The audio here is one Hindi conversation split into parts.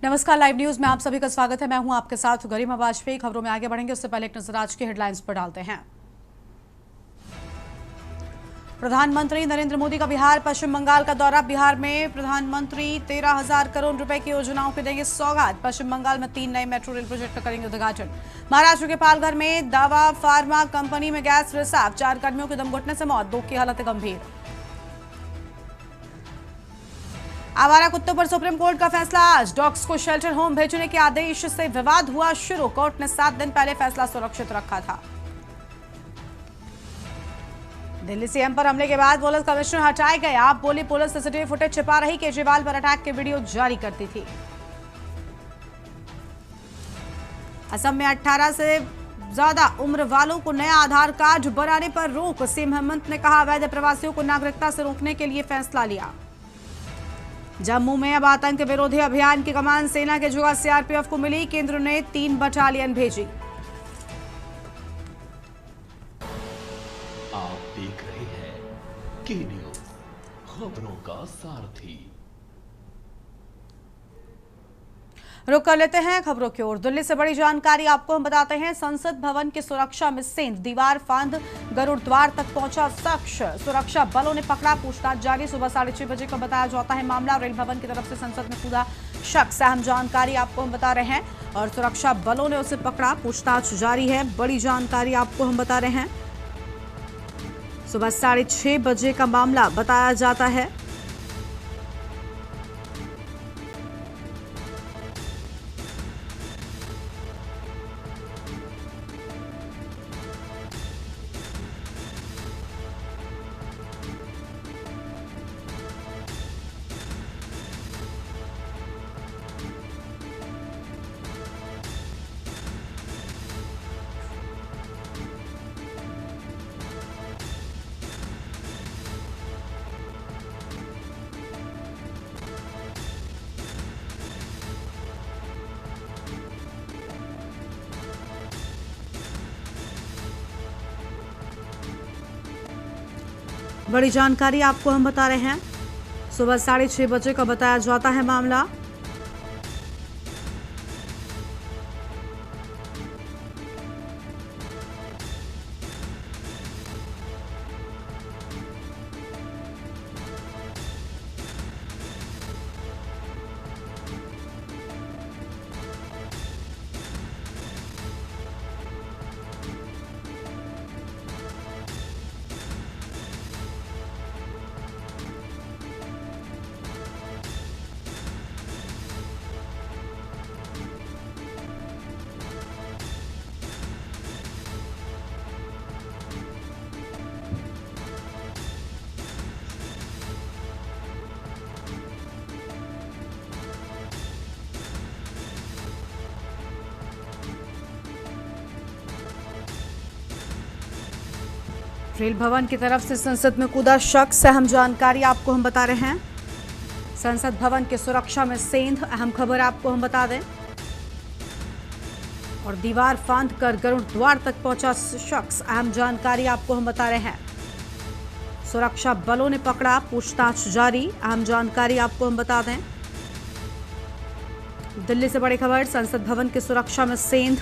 नमस्कार, लाइव न्यूज में आप सभी का स्वागत है। मैं हूं आपके साथ गरिमा वाजपेयी। खबरों में आगे बढ़ेंगे उससे पहले एक नजर आज की हेडलाइंस पर डालते हैं। प्रधानमंत्री नरेंद्र मोदी का बिहार पश्चिम बंगाल का दौरा। बिहार में प्रधानमंत्री 13,000 करोड़ रुपए की योजनाओं की देंगे सौगात। पश्चिम बंगाल में 3 नए मेट्रो रेल प्रोजेक्ट का करेंगे उद्घाटन। महाराष्ट्र के पालघर में दावा फार्मा कंपनी में गैस रिसाव, 4 कर्मियों की दम घुटने से मौत, 2 की हालत गंभीर। आवारा कुत्तों पर सुप्रीम कोर्ट का फैसला आज। डॉग्स को शेल्टर होम भेजने के आदेश से विवाद हुआ शुरू। कोर्ट ने 7 दिन पहले फैसला सुरक्षित रखा था। दिल्ली सीएम पर हमले के बाद पुलिस कमिश्नर हटाए गए। आप बोली पुलिस सीसीटीवी फुटेज छिपा रही, केजरीवाल पर अटैक के वीडियो जारी करती थी। असम में 18 से ज्यादा उम्र वालों को नया आधार कार्ड बनाने पर रोक। सीएम हेमंत ने कहा अवैध प्रवासियों को नागरिकता से रोकने के लिए फैसला लिया। जम्मू में अब आतंक विरोधी अभियान की कमान सेना के जुआ सीआरपीएफ को मिली। केंद्र ने 3 बटालियन भेजी। आप देख रहे हैं के न्यूज, खबरों का सारथी। रुक कर लेते हैं खबरों की ओर। दिल्ली से बड़ी जानकारी आपको हम बताते हैं। संसद भवन की सुरक्षा में सेंध, दीवार फांद गरुड़ द्वार तक पहुंचा शख्स। सुरक्षा बलों ने पकड़ा, पूछताछ जारी। सुबह 6:30 बजे का बताया जाता है मामला। रेल भवन की तरफ से संसद में कूदा शख्स, अहम जानकारी आपको हम बता रहे हैं। और सुरक्षा बलों ने उसे पकड़ा, पूछताछ जारी है। बड़ी जानकारी आपको हम बता रहे हैं। सुबह 6:30 बजे का मामला बताया जाता है। बड़ी जानकारी आपको हम बता रहे हैं। सुबह 6:30 बजे का बताया जाता है मामला। रेल भवन की तरफ से संसद में कूदा शख्स, अहम जानकारी आपको हम बता रहे हैं। संसद भवन की सुरक्षा में सेंध, अहम खबर आपको हम बता दें। और दीवार फांद कर गरुड़ द्वार तक पहुंचा शख्स, अहम जानकारी आपको हम बता रहे हैं। सुरक्षा बलों ने पकड़ा, पूछताछ जारी। अहम जानकारी आपको हम बता दें। दिल्ली से बड़ी खबर, संसद भवन की सुरक्षा में सेंध।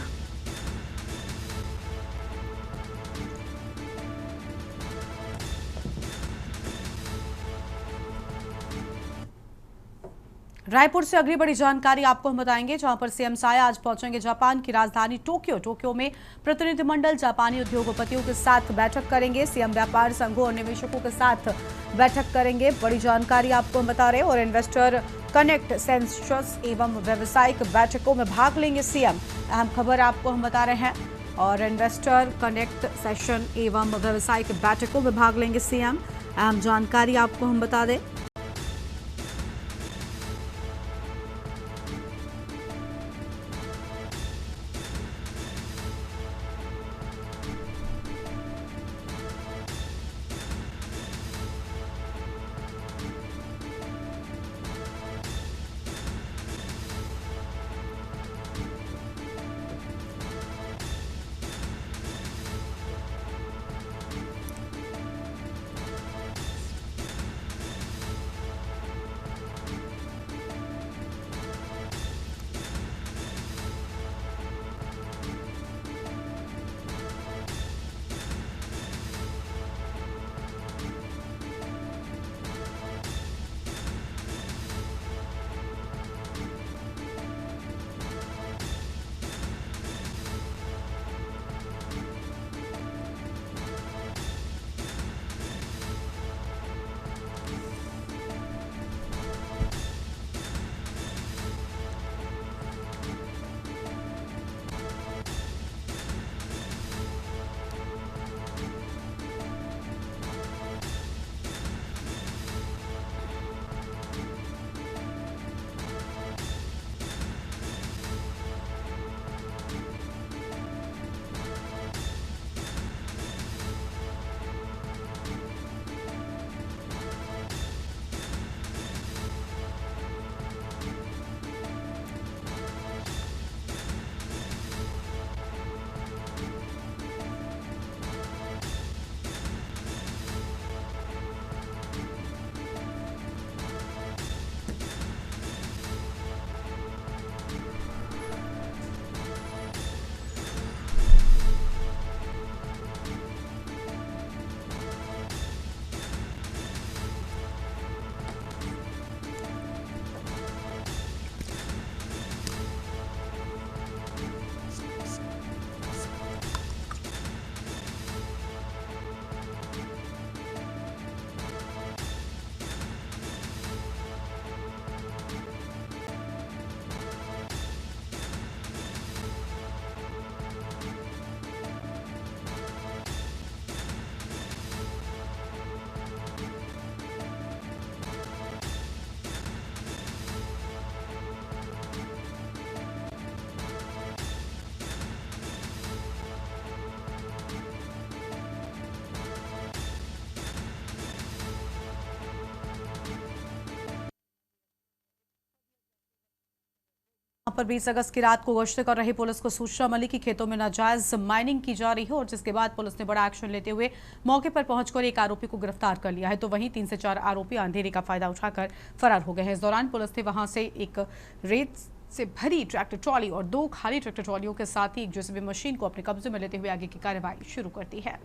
रायपुर से अगली बड़ी जानकारी आपको हम बताएंगे, जहां पर सीएम साया आज पहुंचेंगे जापान की राजधानी टोक्यो। टोक्यो में प्रतिनिधिमंडल जापानी उद्योगपतियों के साथ बैठक करेंगे। सीएम व्यापार संघों और निवेशकों के साथ बैठक करेंगे। बड़ी जानकारी आपको हम बता रहे हैं। और इन्वेस्टर कनेक्ट सेंसस एवं व्यावसायिक बैठकों में भाग लेंगे सीएम, अहम खबर आपको हम बता रहे हैं। और इन्वेस्टर कनेक्ट सेशन एवं व्यावसायिक बैठकों में भाग लेंगे सीएम, अहम जानकारी आपको हम बता दें। पर 20 अगस्त की रात को गश्त कर रही पुलिस को सूचना मिली कि खेतों में नाजायज माइनिंग की जा रही है और जिसके बाद पुलिस ने बड़ा एक्शन लेते हुए मौके पर पहुंचकर एक आरोपी को गिरफ्तार कर लिया है। तो वहीं 3 से 4 आरोपी अंधेरे का फायदा उठाकर फरार हो गए हैं। इस दौरान पुलिस ने वहां से एक रेत से भरी ट्रैक्टर ट्रॉली और 2 खाली ट्रैक्टर ट्रॉलियों के साथ ही एक जेसीबी मशीन को अपने कब्जे में लेते हुए आगे की कार्रवाई शुरू कर दी है।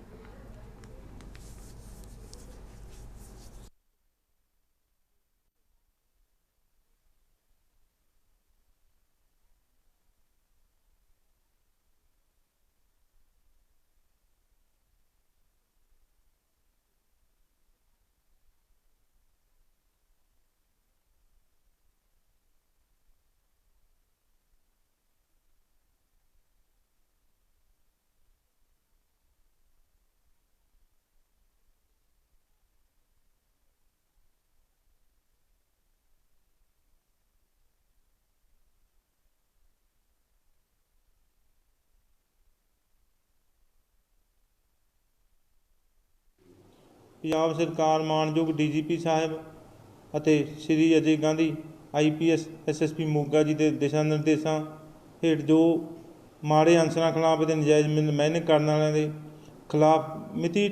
ਪੰਜਾਬ ਸਰਕਾਰ ਮਾਣਯੋਗ ਡੀਜੀਪੀ ਸਾਹਿਬ ਅਤੇ ਸ਼੍ਰੀ ਅਜੇ ਗਾਂਧੀ ਆਈਪੀਐਸ ਐਸਐਸਪੀ ਮੋਗਾ ਜੀ ਦੇ ਦਿਸ਼ਾ ਨਿਰਦੇਸ਼ਾਂ ਹੇਠ ਜੋ ਮਾੜੇ ਅਨਸਰਾਂ ਖਿਲਾਫ ਅਤੇ ਨਜਾਇਜ਼ ਮਿਹਨਤ ਕਰਨ ਵਾਲਿਆਂ ਦੇ ਖਿਲਾਫ ਮਿਤੀ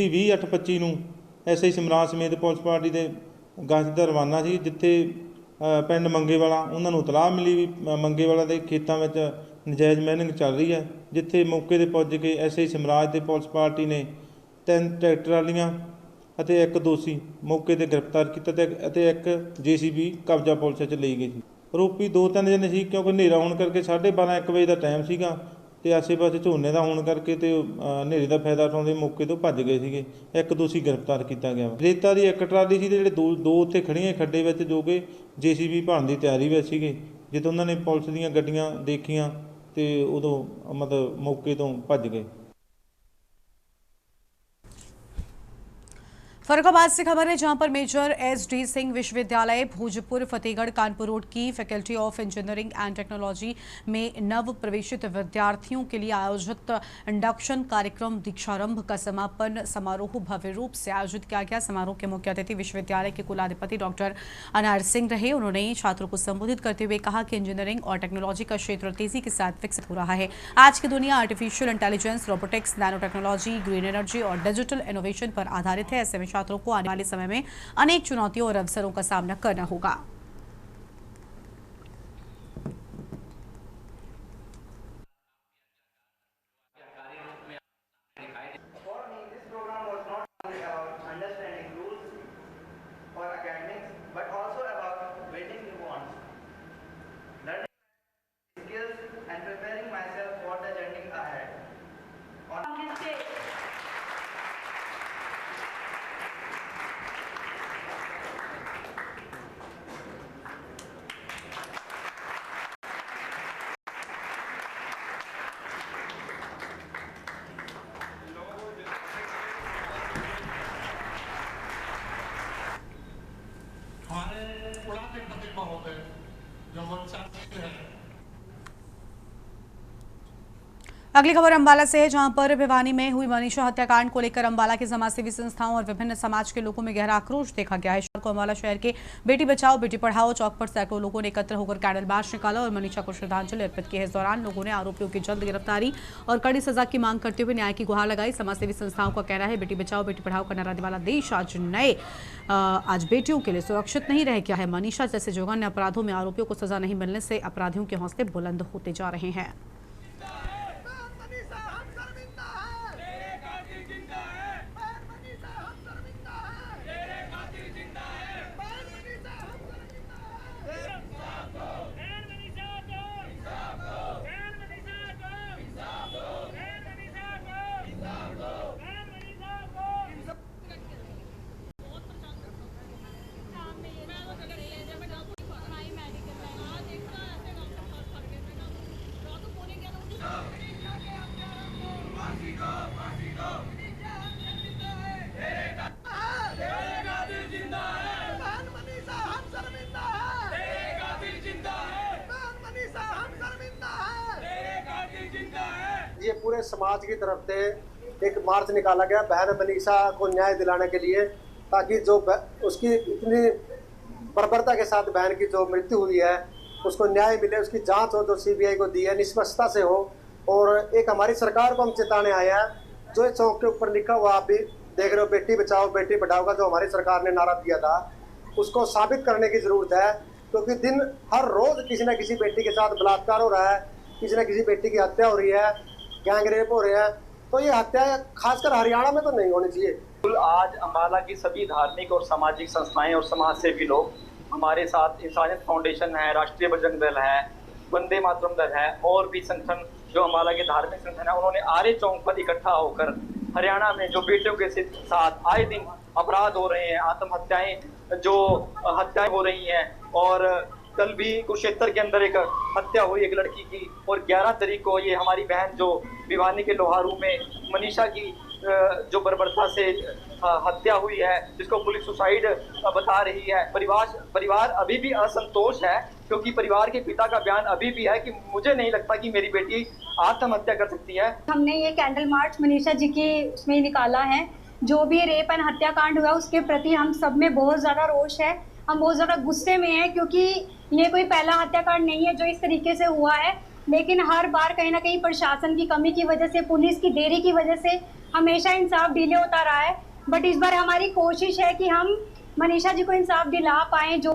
20/8/25 ਨੂੰ ਐਸਆਈ ਸਮਰਾਜ ਸਮੇਤ ਪੁਲਿਸ ਪਾਰਟੀ ਦੇ ਗਸ਼ਤ ਦਾ ਰਵਾਨਾ ਸੀ, ਜਿੱਥੇ ਪਿੰਡ ਮੰਗੇਵਾਲਾ ਉਹਨਾਂ ਨੂੰ ਇਤਲਾਹ ਮਿਲੀ ਵੀ ਮੰਗੇਵਾਲਾ ਦੇ ਖੇਤਾਂ ਵਿੱਚ ਨਜਾਇਜ਼ ਮਾਈਨਿੰਗ ਚੱਲ ਰਹੀ ਹੈ, ਜਿੱਥੇ ਮੌਕੇ 'ਤੇ ਪੁੱਜ ਕੇ ਐਸਆਈ ਸਮਰਾਜ ਤੇ ਪੁਲਿਸ ਪਾਰਟੀ ਨੇ 3 ਟਰੈਕਟਰ ਟਰਾਲੀਆਂ ਅਤੇ ਇੱਕ ਦੋਸ਼ੀ ਮੌਕੇ 'ਤੇ ਗ੍ਰਿਫਤਾਰ ਕੀਤਾ ਅਤੇ ਇੱਕ ਜੇਸੀਬੀ ਕਬਜ਼ਾ ਪੁਲਿਸ 'ਚ ਲਈ ਗਈ ਸੀ। ਆਰੋਪੀ 2-3 ਜਣੇ ਸੀ, ਕਿਉਂਕਿ ਹਨੇਰਾ ਹੋਣ ਕਰਕੇ 12:30-1 ਵਜੇ ਦਾ ਟਾਈਮ ਸੀਗਾ ਅਤੇ ਆਸੇ-ਪਾਸੇ ਝੋਨੇ ਦਾ ਹੋਣ ਕਰਕੇ ਅਤੇ ਹਨੇਰੇ ਦਾ ਫਾਇਦਾ ਉਠਾਉਂਦੇ ਮੌਕੇ ਤੋਂ ਭੱਜ ਗਏ ਸੀਗੇ। ਇੱਕ ਦੋਸ਼ੀ ਗ੍ਰਿਫਤਾਰ ਕੀਤਾ ਗਿਆ। ਰੇਤਾ ਦੀ ਇੱਕ ਟਰਾਲੀ ਸੀ ਅਤੇ ਜਿਹੜੇ ਦੋ ਉੱਥੇ ਖੜੀਆਂ ਖੱਡੇ ਵਿੱਚ ਜੋ ਕਿ ਜੇਸੀਬੀ ਭਰਨ ਦੀ ਤਿਆਰੀ ਵਿੱਚ ਸੀਗੇ। ਜਦੋਂ ਉਹਨਾਂ ਨੇ ਪੁਲਿਸ ਦੀਆਂ ਗੱਡੀਆਂ ਦੇਖੀਆਂ ਅਤੇ ਉਦੋਂ ਮਤਲਬ ਮੌਕੇ ਤੋਂ ਭੱਜ गए। फर्रुखाबाद से खबर है, जहां पर मेजर एसडी सिंह विश्वविद्यालय भोजपुर फतेहगढ़ कानपुर रोड की faculty of engineering and technology में नव प्रवेशित विद्यार्थियों के लिए आयोजित इंडक्शन कार्यक्रम दीक्षारंभ का समापन समारोह भव्य रूप से आयोजित किया गया। समारोह के मुख्य अतिथि विश्वविद्यालय के कुलाधिपति डॉक्टर अनार सिंह रहे। उन्होंने छात्रों को संबोधित करते हुए कहा कि इंजीनियरिंग और टेक्नोलॉजी का क्षेत्र तेजी के साथ विकसित हो रहा है। आज की दुनिया artificial intelligence, robotics, nano technology, green energy और डिजिटल इनोवेशन पर आधारित है। ऐसे में छात्रों को आने वाले समय में अनेक चुनौतियों और अवसरों का सामना करना होगा। अगली खबर अंबाला से है, जहां पर भिवानी में हुई मनीषा हत्याकांड को लेकर अंबाला के समाजसेवी संस्थाओं और विभिन्न समाज के लोगों में गहरा आक्रोश देखा गया है। शनिवार को अंबाला शहर के बेटी बचाओ बेटी पढ़ाओ चौक पर सैकड़ों लोगों ने एकत्र होकर कैंडल मार्च निकाला और मनीषा को श्रद्धांजलि अर्पित की है। इस दौरान लोगों ने आरोपियों की जल्द गिरफ्तारी और कड़ी सजा की मांग करते हुए न्याय की गुहार लगाई। समाजसेवी संस्थाओं का कहना है, बेटी बचाओ बेटी पढ़ाओ का नारा देने वाला देश आज बेटियों के लिए सुरक्षित नहीं रह गया है। मनीषा जैसे जघन्य अपराधों में आरोपियों को सजा नहीं मिलने से अपराधियों के हौसले बुलंद होते जा रहे हैं। ये पूरे समाज की तरफ से एक मार्च निकाला गया बहन मनीषा को न्याय दिलाने के लिए, ताकि जो उसकी इतनी बर्बरता के साथ बहन की जो मृत्यु हुई है उसको न्याय मिले, उसकी जांच हो जो सीबीआई को दी है निष्पक्षता से हो। और एक हमारी सरकार को हम चेताने आए हैं, जो चौक के ऊपर लिखा हुआ आप भी देख रहे हो, बेटी बचाओ बेटी पढ़ाओ का जो हमारी सरकार ने नारा दिया था, उसको साबित करने की जरूरत है। क्योंकि दिन हर रोज किसी न किसी बेटी के साथ बलात्कार हो रहा है, किसी न किसी बेटी की हत्या हो रही है, गैंग रेप हो रहे हैं। तो ये हत्या खासकर हरियाणा में तो नहीं होनी चाहिए। आज अम्बाला की सभी धार्मिक और सामाजिक संस्थाएं और समाज सेवी लोग हमारे साथ, इंसानियत फाउंडेशन है, राष्ट्रीय बजरंग दल है, वंदे मातरम दल है और भी संगठन जो अम्बाला के धार्मिक संगठन है, उन्होंने आर्य चौक पर इकट्ठा होकर हरियाणा में जो बेटियों के साथ आए दिन अपराध हो रहे हैं, आत्महत्याएं जो हत्याएं हो रही हैं, और कल भी कुरुक्षेत्र के अंदर एक हत्या हुई एक लड़की की, और 11 तारीख को ये हमारी बहन जो भिवानी के लोहारू में मनीषा की जो बर्बरता से हत्या हुई है, जिसको पुलिस सुसाइड बता रही है। परिवार अभी भी असंतोष है, क्योंकि परिवार के पिता का बयान अभी भी है कि मुझे नहीं लगता कि मेरी बेटी आत्महत्या कर सकती है। हमने ये कैंडल मार्च मनीषा जी की उसमें निकाला है। जो भी रेप एंड हत्याकांड हुआ उसके प्रति हम सब में बहुत ज़्यादा रोष है, हम बहुत ज़्यादा गुस्से में हैं, क्योंकि ये कोई पहला हत्याकांड नहीं है जो इस तरीके से हुआ है। लेकिन हर बार कहीं ना कहीं प्रशासन की कमी की वजह से, पुलिस की देरी की वजह से हमेशा इंसाफ डिले होता रहा है। बट इस बार हमारी कोशिश है कि हम मनीषा जी को इंसाफ दिला पाएं। जो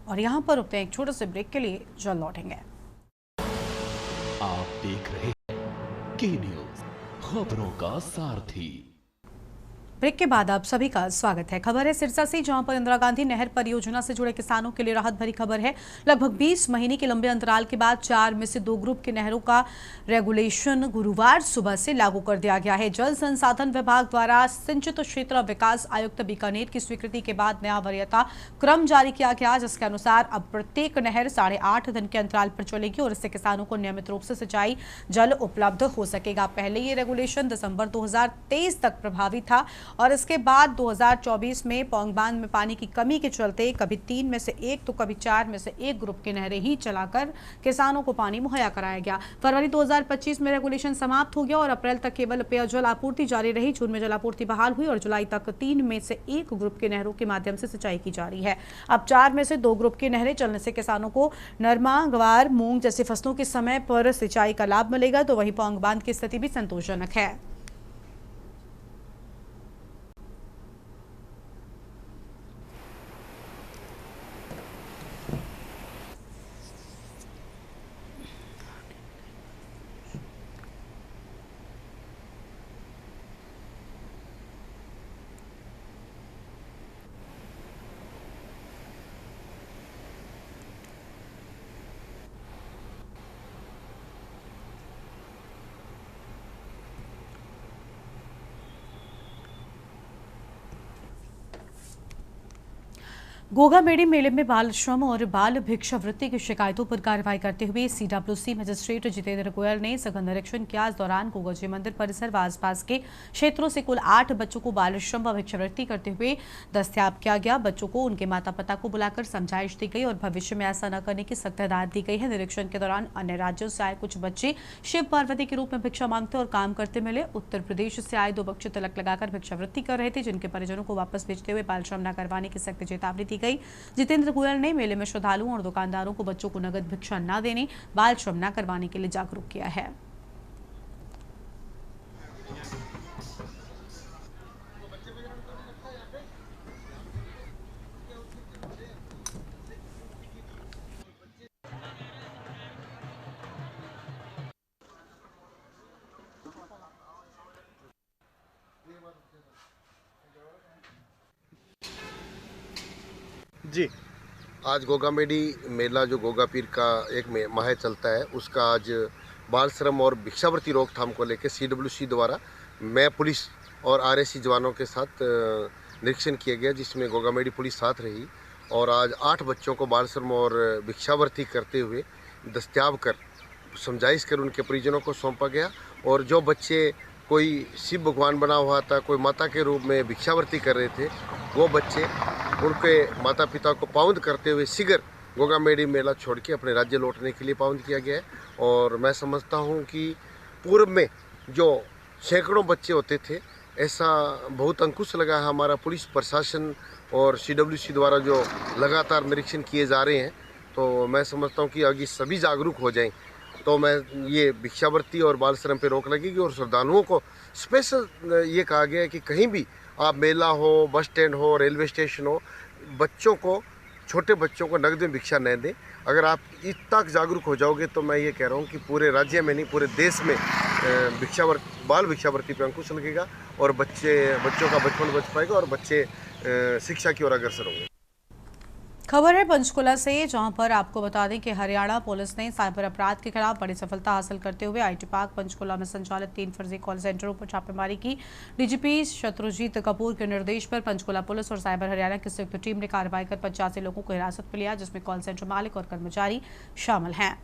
और यहाँ पर रुकते हैं एक छोटे से ब्रेक के लिए, जल्द लौटेंगे। आप देख रहे हैं के न्यूज़, खबरों का सारथी। ब्रेक के बाद आप सभी का स्वागत है। खबर है सिरसा से, जहां पर इंदिरा गांधी नहर परियोजना से जुड़े किसानों के लिए राहत भरी खबर है। लगभग 20 महीने के लंबे अंतराल के बाद 4 में से 2 ग्रुप की नहरों का रेगुलेशन गुरुवार सुबह से लागू कर दिया गया है। जल संसाधन विभाग द्वारा सिंचित क्षेत्र विकास आयुक्त बीकानेर की स्वीकृति के बाद नया वरीयता क्रम जारी किया गया, जिसके अनुसार अब प्रत्येक नहर 8.5 दिन के अंतराल पर चलेगी और इससे किसानों को नियमित रूप से सिंचाई जल उपलब्ध हो सकेगा। पहले ये रेगुलेशन दिसंबर 2023 तक प्रभावी था और इसके बाद 2024 में पौंग बांध में पानी की कमी के चलते कभी 3 में से 1 तो कभी 4 में से 1 ग्रुप की नहरें ही चलाकर किसानों को पानी मुहैया कराया गया। फरवरी 2025 में रेगुलेशन समाप्त हो गया और अप्रैल तक केवल पेयजल आपूर्ति जारी रही। जून में जल आपूर्ति बहाल हुई और जुलाई तक 3 में से 1 ग्रुप की नहरों के माध्यम से सिंचाई की जा रही है। अब 4 में से 2 ग्रुप की नहरें चलने से किसानों को नरमा, ग्वार, मूंग जैसी फसलों के समय पर सिंचाई का लाभ मिलेगा। तो वहीं पौंग बांध की स्थिति भी संतोषजनक है। गोगामेड़ी मेले में बाल श्रम और बाल भिक्षावृत्ति की शिकायतों पर कार्रवाई करते हुए सीडब्ल्यूसी मजिस्ट्रेट जितेंद्र गोयल ने सघन निरीक्षण किया। इस दौरान गोगाजी मंदिर परिसर व आसपास के क्षेत्रों से कुल 8 बच्चों को बाल श्रम व भिक्षावृत्ति करते हुए दस्तयाब किया गया। बच्चों को उनके माता पिता को बुलाकर समझाइश दी गई और भविष्य में ऐसा न करने की सख्त हिदायत दी गई है। निरीक्षण के दौरान अन्य राज्यों से आए कुछ बच्चे शिव पार्वती के रूप में भिक्षा मांगते और काम करते मिले। उत्तर प्रदेश से आए 2 बच्चे तिलक लगाकर भिक्षावृत्ति कर रहे थे, जिनके परिजनों को वापस भेजते हुए बाल श्रम न करवाने की सख्त चेतावनी दी गई। जितेंद्र गोयल ने मेले में श्रद्धालुओं और दुकानदारों को बच्चों को नगद भिक्षा न देने, बाल श्रम न करवाने के लिए जागरूक किया है। जी, आज गोगामेड़ी मेला जो गोगा पीर का एक माह चलता है, उसका आज बाल श्रम और भिक्षावृत्ति रोकथाम को लेकर सीडब्ल्यूसी द्वारा मैं पुलिस और आरएसी जवानों के साथ निरीक्षण किया गया, जिसमें गोगामेड़ी पुलिस साथ रही और आज 8 बच्चों को बाल श्रम और भिक्षावृत्ति करते हुए दस्तयाब कर समझाइश कर उनके परिजनों को सौंपा गया। और जो बच्चे कोई शिव भगवान बना हुआ था, कोई माता के रूप में भिक्षावृत्ति कर रहे थे, वो बच्चे उनके माता पिता को पाबंद करते हुए शीघ्र गोगामेड़ी मेला छोड़ के अपने राज्य लौटने के लिए पाबंद किया गया है। और मैं समझता हूँ कि पूर्व में जो सैकड़ों बच्चे होते थे, ऐसा बहुत अंकुश लगा है हमारा पुलिस प्रशासन और CWC द्वारा जो लगातार निरीक्षण किए जा रहे हैं, तो मैं समझता हूँ कि अगर सभी जागरूक हो जाएं तो मैं ये भिक्षावृत्ति और बाल श्रम पे रोक लगेगी। और श्रद्धालुओं को स्पेशल ये कहा गया है कि कहीं भी आप मेला हो, बस स्टैंड हो, रेलवे स्टेशन हो, बच्चों को, छोटे बच्चों को नगद में भिक्षा न दें। अगर आप इतना जागरूक हो जाओगे तो मैं ये कह रहा हूँ कि पूरे राज्य में नहीं, पूरे देश में बाल भिक्षावृत्ति पर अंकुश लगेगा और बच्चों का बचपन बच पाएगा और बच्चे शिक्षा की ओर अग्रसर होंगे। खबर है पंचकुला से, जहां पर आपको बता दें कि हरियाणा पुलिस ने साइबर अपराध के खिलाफ बड़ी सफलता हासिल करते हुए IT पार्क पंचकुला में संचालित 3 फर्जी कॉल सेंटरों पर छापेमारी की। DGP शत्रुजीत कपूर के निर्देश पर पंचकुला पुलिस और साइबर हरियाणा की संयुक्त टीम ने कार्रवाई कर 85 लोगों को हिरासत में लिया, जिसमें कॉल सेंटर मालिक और कर्मचारी शामिल हैं।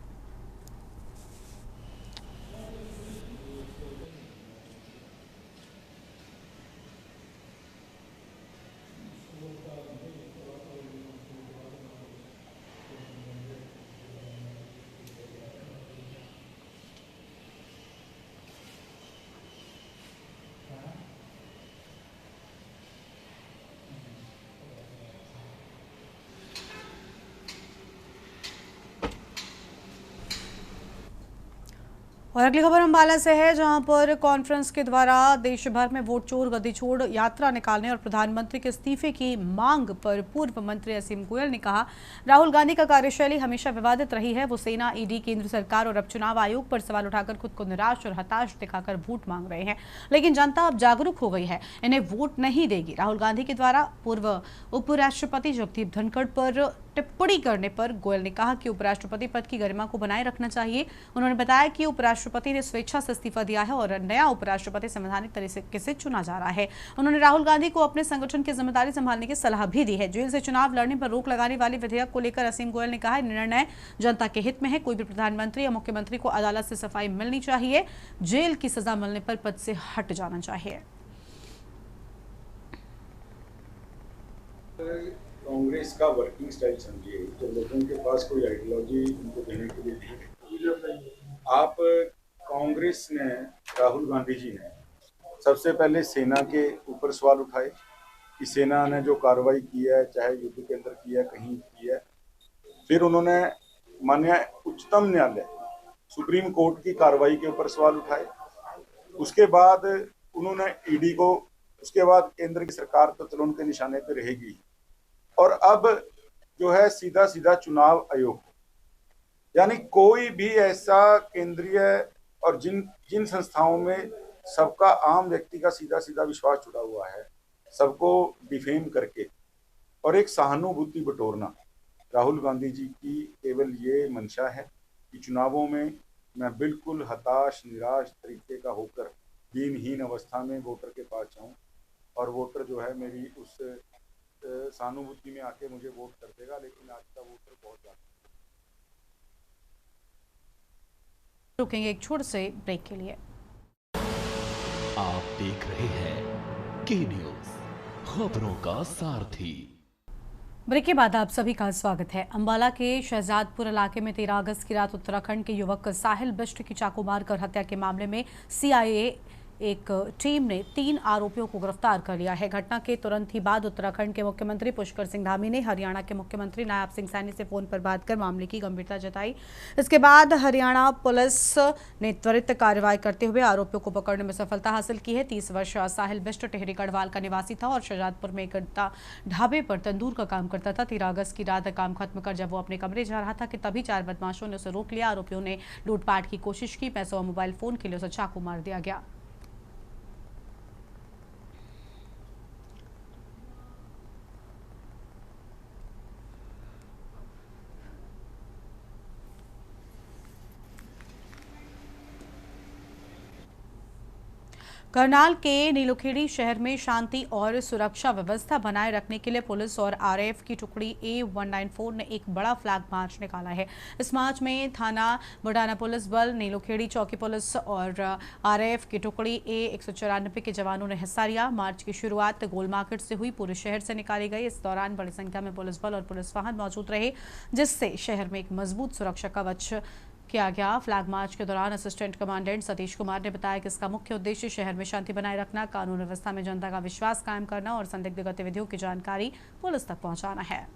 और अगली खबर अंबाला से है, जहां पर कॉन्फ्रेंस के द्वारा देश भर में वोट चोर गद्दी छोड़ यात्रा निकालने और प्रधानमंत्री के इस्तीफे की मांग पर पूर्व मंत्री असीम गोयल ने कहा, राहुल गांधी का कार्यशैली हमेशा विवादित रही है। वो सेना, ED, केंद्र सरकार और अब चुनाव आयोग पर सवाल उठाकर खुद को निराश और हताश दिखाकर वोट मांग रहे हैं, लेकिन जनता अब जागरूक हो गई है, इन्हें वोट नहीं देगी। राहुल गांधी के द्वारा पूर्व उपराष्ट्रपति जगदीप धनखड़ पर टिप्पणी करने पर गोयल ने कहा कि उपराष्ट्रपति पद की गरिमा को बनाए रखना चाहिए। उन्होंने बताया कि उपराष्ट्रपति ने स्वेच्छा से इस्तीफा दिया है और नया उपराष्ट्रपति संवैधानिक तरीके से चुना जा रहा है। उन्होंने राहुल गांधी को अपने संगठन की जिम्मेदारी संभालने की सलाह भी दी है। जेल से चुनाव लड़ने पर रोक लगाने वाले विधेयक को लेकर असीम गोयल ने कहा, निर्णय जनता के हित में है। कोई भी प्रधानमंत्री या मुख्यमंत्री को अदालत से सफाई मिलनी चाहिए, जेल की सजा मिलने पर पद से हट जाना चाहिए। कांग्रेस का वर्किंग स्टाइल समझिए, तो लोगों के पास कोई आइडियोलॉजी उनको देने के लिए नहीं। आप कांग्रेस ने, राहुल गांधी जी ने सबसे पहले सेना के ऊपर सवाल उठाए कि सेना ने जो कार्रवाई की है, चाहे युद्ध के अंदर की है, कहीं की है। फिर उन्होंने माननीय उच्चतम न्यायालय, सुप्रीम कोर्ट की कार्रवाई के ऊपर सवाल उठाए। उसके बाद उन्होंने ED को, उसके बाद केंद्र की सरकार तो चलो उनके निशाने पर रहेगी, और अब जो है सीधा सीधा चुनाव आयोग, यानी कोई भी ऐसा केंद्रीय और जिन संस्थाओं में सबका, आम व्यक्ति का सीधा सीधा विश्वास जुड़ा हुआ है, सबको डिफेम करके और एक सहानुभूति बटोरना, राहुल गांधी जी की केवल ये मंशा है कि चुनावों में मैं बिल्कुल हताश, निराश तरीके का होकर दीनहीन अवस्था में वोटर के पास जाऊं और वोटर जो है मेरी उस सहानुभूति में आके मुझे वोट कर देगा। लेकिन आज का वोटर बहुत ज्यादा। रुकेंगे एक छोटे से ब्रेक के लिए। आप देख रहे हैं के न्यूज, खबरों का सारथी। ब्रेक के बाद आप सभी का स्वागत है। अंबाला के शहजादपुर इलाके में 13 अगस्त की रात उत्तराखंड के युवक साहिल बिष्ट की चाकू मारकर हत्या के मामले में CIA एक टीम ने 3 आरोपियों को गिरफ्तार कर लिया है। घटना के तुरंत ही बाद उत्तराखंड के मुख्यमंत्री पुष्कर सिंह धामी ने हरियाणा के मुख्यमंत्री नायब सिंह सैनी से फोन पर बात कर मामले की गंभीरता जताई। इसके बाद हरियाणा पुलिस ने त्वरित कार्रवाई करते हुए आरोपियों को पकड़ने में सफलता हासिल की है। 30 वर्षीय साहिल बिष्ट टिहरी गढ़वाल का निवासी था और शहजादपुर में एक ढाबे पर तंदूर का काम करता था। 13 अगस्त की रात काम खत्म कर जब वो अपने कमरे जा रहा था कि तभी 4 बदमाशों ने उसे रोक लिया। आरोपियों ने लूटपाट की कोशिश की। पैसों और मोबाइल फोन के लिए उसे चाकू मार दिया गया। करनाल के नीलोखेड़ी शहर में शांति और सुरक्षा व्यवस्था बनाए रखने के लिए पुलिस और RAF की टुकड़ी A194 ने एक बड़ा फ्लैग मार्च निकाला है। इस मार्च में थाना बुढ़ाना पुलिस बल, नीलोखेड़ी चौकी पुलिस और RAF की टुकड़ी A194 के जवानों ने हिस्सा लिया। मार्च की शुरुआत गोल मार्केट से हुई, पूरे शहर से निकाली गई। इस दौरान बड़ी संख्या में पुलिस बल और पुलिस वाहन मौजूद रहे, जिससे शहर में एक मजबूत सुरक्षा कवच किया गया। फ्लैग मार्च के दौरान असिस्टेंट कमांडेंट सतीश कुमार ने बताया कि इसका मुख्य उद्देश्य शहर में शांति बनाए रखना, कानून व्यवस्था में जनता का विश्वास कायम करना और संदिग्ध गतिविधियों की जानकारी पुलिस तक पहुंचाना है।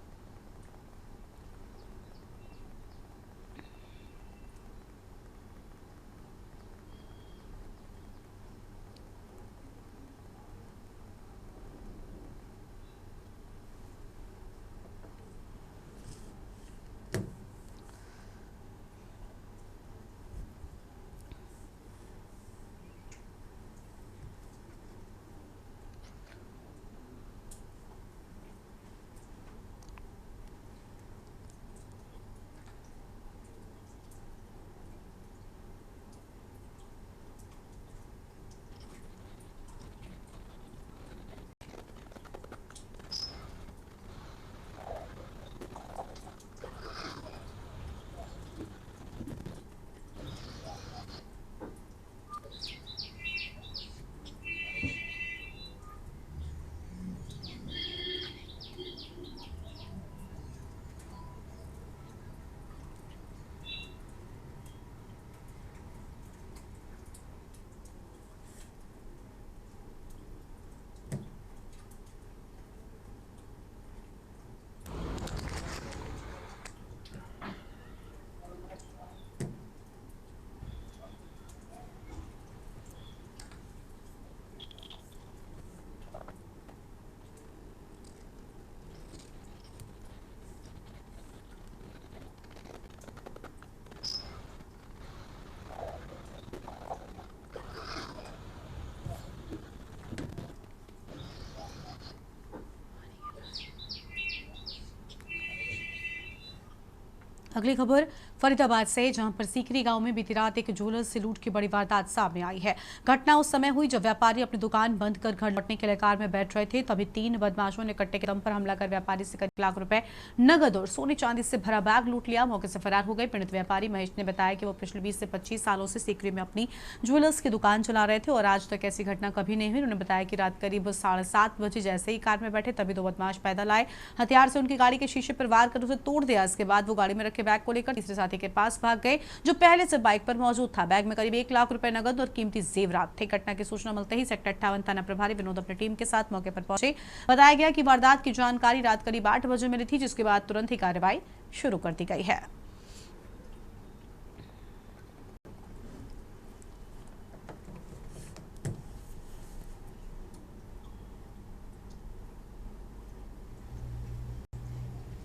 अगली खबर फरीदाबाद से, जहां पर सीकरी गांव में बीती रात एक ज्वेलर्स से लूट की बड़ी वारदात सामने आई है। घटना उस समय हुई जब व्यापारी अपनी दुकान बंद कर घर लौटने के लिए कार में बैठ रहे थे। तभी 3 बदमाशों ने कट्टे के दम पर हमला कर व्यापारी से करीब लाख रुपए नगद और सोने चांदी से भरा बैग लूट लिया, मौके से फरार हो गए। पीड़ित व्यापारी महेश ने बताया कि वो पिछले 20 से 25 सालों से सीकरी में अपनी ज्वेलर्स की दुकान चला रहे थे और आज तक ऐसी घटना कभी नहीं हुई। उन्होंने बताया कि रात करीब 7:30 बजे जैसे ही कार में बैठे तभी 2 बदमाश पैदल आए, हथियार से उनकी गाड़ी के शीशे पर वार कर उसे तोड़ दिया। इसके बाद वो गाड़ी में रखे बैग को लेकर तीसरे साथी के पास भाग गए जो पहले से बाइक पर मौजूद था। बैग में करीब 1 लाख रुपए नगद और कीमती जेवरात थे। घटना की सूचना मिलते ही सेक्टर 58 थाना प्रभारी विनोद अपनी टीम के साथ मौके पर पहुंचे। बताया गया कि वारदात की जानकारी रात करीब 8 बजे मिली थी, जिसके बाद तुरंत ही कार्रवाई शुरू कर दी गई है।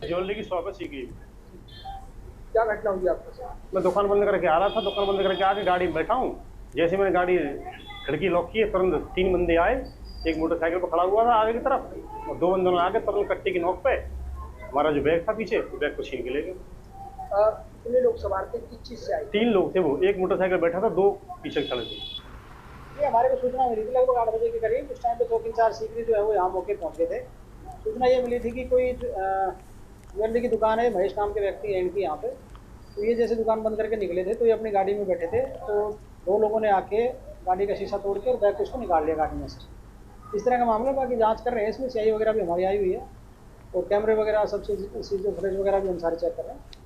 ज्वेलरी की शॉप है सीकरी। क्या घटना हुई आपके साथ? मैं दुकान बंद करके आ रहा था, दुकान बंद करके आके गाड़ी में बैठा हूँ। जैसे मैंने गाड़ी खिड़की लॉक की है, तुरंत 3 बंदे आए। एक मोटरसाइकिल पर खड़ा हुआ था आगे की तरफ और 2 बंदों ने आगे तुरंत कट्टे की नोक पे हमारा जो बैग था पीछे, बैग को छीन के ले गए। कितने लोग सवार थे, किस चीज से आए? 3 लोग थे। वो एक मोटरसाइकिल बैठा था, 2 पीछे खड़े थे। ये हमारे को सूचना मिली थी लगभग 8 बजे के करीब। उस टाइम पे 2-3-4 सीकरी जो है वो यहाँ मौके पहुंचे थे। सूचना ये मिली थी कि कोई ज्वेलरी की दुकान है, महेश नाम के व्यक्ति है इनकी यहाँ पे। तो ये जैसे दुकान बंद करके निकले थे तो ये अपनी गाड़ी में बैठे थे, तो 2 लोगों ने आके गाड़ी का शीशा तोड़ के और बैग को उसको निकाल लिया गाड़ी में से। इस तरह का मामला, बाकी जांच कर रहे हैं। इसमें सीआई वगैरह भी हमारी आई हुई है और कैमरे वगैरह सब चीज़ फुटेज वगैरह भी हम सारे चेक कर रहे हैं।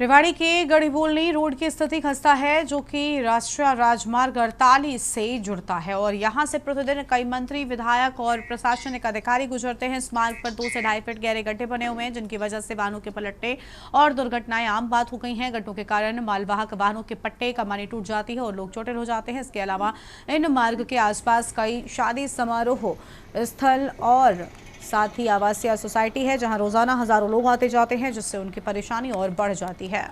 रेवाड़ी के गढ़ीबोलनी रोड की स्थिति खस्ता है, जो कि राष्ट्रीय राजमार्ग 48 से जुड़ता है और यहां से प्रतिदिन कई मंत्री, विधायक और प्रशासनिक अधिकारी गुजरते हैं। इस मार्ग पर 2 से 2.5 फीट गहरे गड्ढे बने हुए हैं, जिनकी वजह से वाहनों के पलटने और दुर्घटनाएं आम बात हो गई हैं। गड्ढों के कारण मालवाहक वाहनों के पट्टे, कमानी टूट जाती है और लोग चोटिल हो जाते हैं। इसके अलावा इन मार्ग के आसपास कई शादी समारोह स्थल और साथ ही आवासीय सोसाइटी है, जहां रोजाना हजारों लोग आते जाते हैं, जिससे उनकी परेशानी और बढ़ जाती है।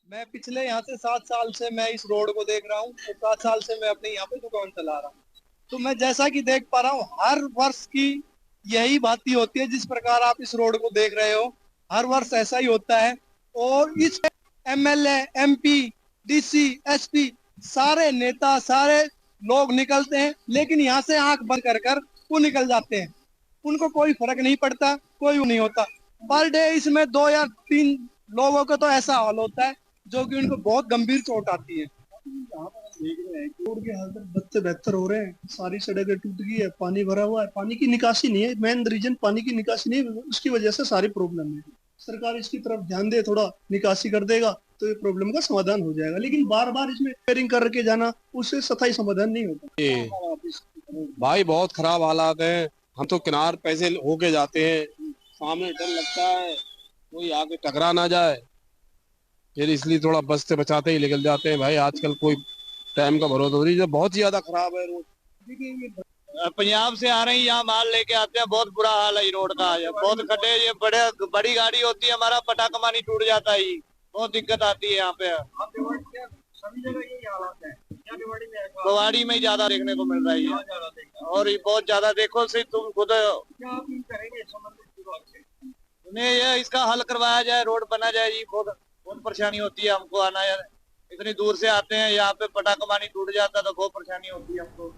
मैं पिछले यहाँ से 7 साल से मैं इस रोड को देख रहा हूँ और 7 साल से मैं अपने यहाँ पे दुकान चला रहा हूँ। तो मैं जैसा कि देख पा रहा हूँ, हर वर्ष की यही भांति होती है। जिस प्रकार आप इस रोड को देख रहे हो, हर वर्ष ऐसा ही होता है। और इस एमएलए, एमपी डीसी, एसपी, सारे नेता, सारे लोग निकलते हैं, लेकिन यहाँ से आंख बंद कर कर वो निकल जाते हैं। उनको कोई फर्क नहीं पड़ता, कोई नहीं होता। पर डे इसमें 2 या 3 लोगों का तो ऐसा हाल होता है जो कि उनको बहुत गंभीर चोट आती है। यहाँ पर हम देख रहे हैं कि रोड की हालत बद से बेहतर हो रहे हैं, सारी सड़कें टूट गई है, पानी भरा हुआ है, पानी की निकासी नहीं है। मेन रीजन पानी की निकासी नहीं है, उसकी वजह से सारी प्रॉब्लम है। सरकार इसकी तरफ ध्यान दे, थोड़ा निकासी कर देगा तो ये प्रॉब्लम का समाधान हो जाएगा, लेकिन बार बार इसमें रिपेयरिंग करके जाना, उससे स्थायी समाधान नहीं होता। भाई बहुत खराब हालात है, हम तो किनार पैसे होके जाते हैं, सामने डर लगता है कोई आगे टकरा ना जाए, फिर इसलिए थोड़ा बस से बचाते ही निकल जाते हैं। भाई आजकल कोई टाइम का भरोसा नहीं है, बहुत ज्यादा खराब है रोड। पंजाब से आ रहे हैं, यहाँ माल लेके आते हैं, बहुत बुरा हाल है रोड का, बहुत खड्डे, ये बड़ी गाड़ी होती है, हमारा पटाखा मानी टूट जाता है, बहुत दिक्कत आती है यहाँ पे। बवाड़ी में ही ज्यादा देखने को मिल रही है, और ये बहुत ज्यादा देखो से तुम खुद उन्हें ये इसका हल करवाया जाए, रोड बना जाए जी। बहुत परेशानी होती है हमको आना, यार इतनी दूर से आते हैं, यहाँ पे पटाखा मानी टूट जाता है तो बहुत परेशानी होती है हमको।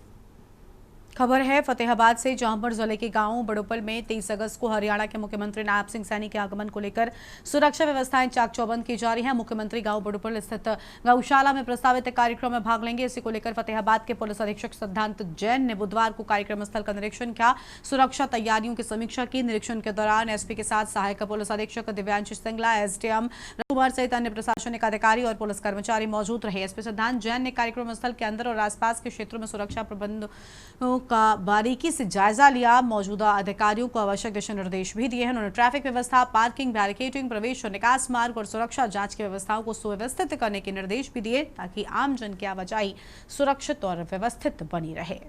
खबर है फतेहाबाद से, जहां पर जिले के गांव बड़ोपल में 23 अगस्त को हरियाणा के मुख्यमंत्री नायब सिंह सैनी के आगमन को लेकर सुरक्षा व्यवस्थाएं चाक चौबंद की जा रही हैं। मुख्यमंत्री गांव बड़ोपल स्थित गौशाला में प्रस्तावित कार्यक्रम में भाग लेंगे। इसी को लेकर फतेहाबाद के पुलिस अधीक्षक सिद्धांत जैन ने बुधवार को कार्यक्रम स्थल का निरीक्षण किया, सुरक्षा तैयारियों की समीक्षा की। निरीक्षण के दौरान एसपी के साथ सहायक पुलिस अधीक्षक दिव्यांश सिंगला, एसडीएम कुमार सहित अन्य प्रशासनिक अधिकारी और पुलिस कर्मचारी मौजूद रहे। एसपी सिद्धांत जैन ने कार्यक्रम स्थल के अंदर और आसपास के क्षेत्रों में सुरक्षा प्रबंधों का बारीकी से जायजा लिया। मौजूदा अधिकारियों को आवश्यक दिशा निर्देश भी दिए हैं। उन्होंने ट्रैफिक व्यवस्था, पार्किंग, बैरिकेडिंग, प्रवेश और निकास मार्ग और सुरक्षा जांच की व्यवस्थाओं को सुव्यवस्थित करने के निर्देश भी दिए, ताकि आम जन की आवाजाही सुरक्षित और व्यवस्थित बनी रहे।